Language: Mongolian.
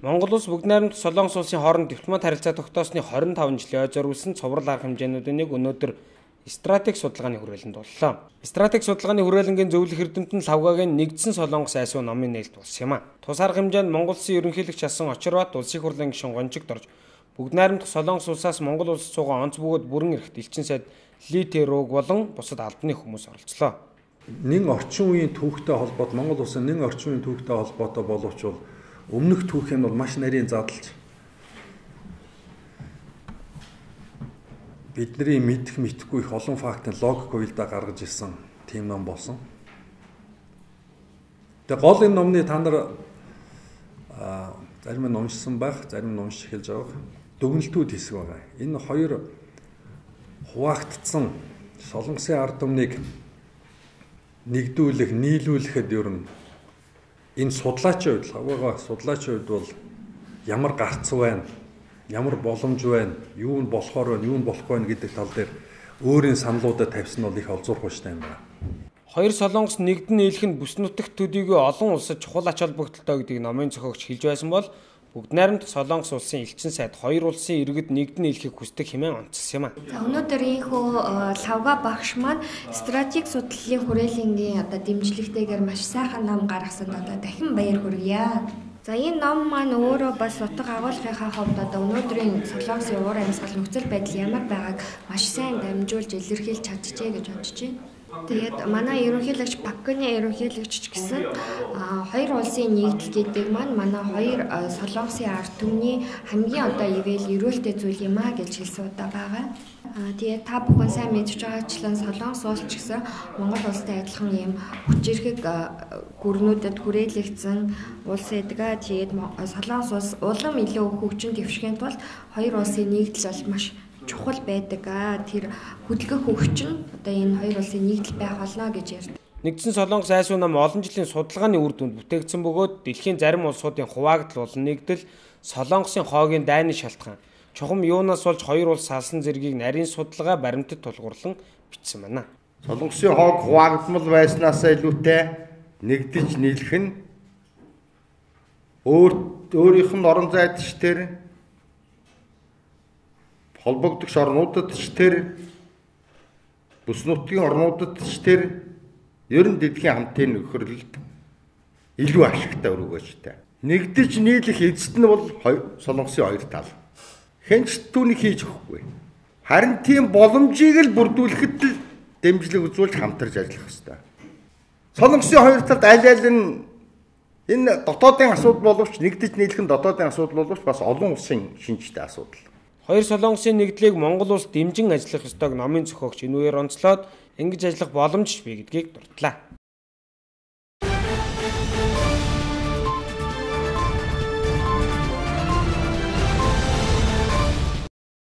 Монгол улс бүгд найрамдах Солонгос улсын хооронд дипломат харилцаа тогтоосны 25 жилийн зориулсан цуврал арга хэмжээнүүдийн нэг өнөөдөр стратеги судалгааны хүрээлэнд боллоо. Стратеги судалгааны хүрээлэнгийн зөвлөх эрдэмтэн Лавгагийн нэгдсэн Солонгос айсуу номын нээлт болсон юм а. Тус арга хэмжээнд Монгол улсын ерөнхийлөгч асан Очирбат улсын хурлын гишүүн гончигд орж бүгд найрамдах Солонгос улсаас Монгол улс цугаа онц бөгөөд бүрэн эрхт элчин сайд Ли Тэруг болон бусад албаны хүмүүс оролцлоо. Нэн орчин үеийн түүхтэй холбоот Монгол улсын нэн орчин үеийн түүхтэй холбоотой боловч өмнөх түүх нь бол маш нарийн задлж бидний мэдэх мэдхгүй их олон фактын логик уялдаа гаргаж ирсэн тийм ном болсон. Тэгээ гол энэ номны та нар зарим нь уншсан байх, зарим нь уншиж эхэлж байгаа. Дүгнэлтүүд хэсэг байгаа. Энэ хоёр хуваагдсан Солонгосын ард түмнийг нэгдүүлэх, нийлүүлэхэд ер нь энэ судлаачийн хувьд, Лавгагийн судлаачийн хувьд бол ямар гарц байна, ямар боломж байна, юу нь болохоор байна, юу нь болохгүй байна гэдэг тал дээр өөрийн саналуудаа тавьсан бол их олзуурхуйштай юм байна. Хоёр Солонгос нэгдэн нийлэх нь бүс нутагт төдийгүй олон улсад чухал ач холбогдолтой гэдгийг номын зохиогч хэлж байсан бол бүгд найрамдах Солонгос улсын элчин сайд хоёр улсын иргэд нэгдэн нийлэхийг хүсдэг хэмээн онцлсан юм а. За өнөөдөр ийхүү Лавга багш маань стратеги судлалын хүрээлэнгийн дэмжлэгтэйгээр маш сайхан ном гаргасан дахин баяр хүргье. За энэ ном маань өөрөө бас утга агуулгынхаа хувьд өнөөдрийн Солонгосын уур амьсгал нөхцөл байдал ямар байгааг маш сайн дамжуулж илэрхийлж чадчихжээ гэж бодож байна. Тэгээд манай ерөнхийлөгч Паккны ерөнхийлөгч ч гэсэн хоёр улсын нэгдэл гэдэг маань манай хоёр Солонгосын ард түмний хамгийн ивэл эрүүлтэй зүйл юм а гэж хэлсэн удаа байгаа. Тэгээд та бүхэн сайн мэдж байгаачлан Солонгос улс ч гэсэн Монгол улстай адилхан ийм хүчирхэг гүрнүүдэд хүрээлэгдсэн улс эдгээ. Тэгээд Солонгос улс улам илүү хөгжин дэвшихийн тулд хоёр улсын нэгдэл бол маш чухал байдаг. Тэр хөдөлгөх хөгжин энэ хоёр улсын нэгдэл байх болно гэж ярьдаг. Нэгдсэн Солонгос айсуу ном олон жилийн судалгааны үр дүнд бүтээгдсэн бөгөөд дэлхийн зарим улсуудын хуваагдал болон нэгдэл Солонгосын хоогийн дайны шалтгаан чухам юунаас болж хоёр улс салсан зэргийг нарийн судалгаа баримтад тулгуурлан бичсэн байна. Солонгосын хоог хуваагдмал байснаасаа илүүтэй нэгдэж нийлэх нь өөрийнх нь орон зайдч төр холбогдогч орнуудад ч тэр бүс нутгийн орнуудад ч тэр ер нь дэлхийн хамтын нөхөрлөлд илүү ашигтай өргөөжтэй. Нэгдэж нийлэх эзэд нь бол Солонгосын хоёр тал. Хэнч түүнийг хийж өгөхгүй. Харин тийм боломжийг л бүрдүүлэхэд л дэмжлэг үзүүлж хамтарч ажиллах ёстой. Солонгосын хоёр талд аль аль нь энэ дотоодын асуудал боловч нэгдэж нийлэх нь дотоодын асуудал боловч бас олон улсын шинжтэй асуудал. Хоёр Солонгосын нэгдлийг Монгол улс дэмжин ажиллах ёстойг номын зохиогч энэ үеэр онцлоод ингэж ажиллах боломж бий гэдгийг дурдлаа.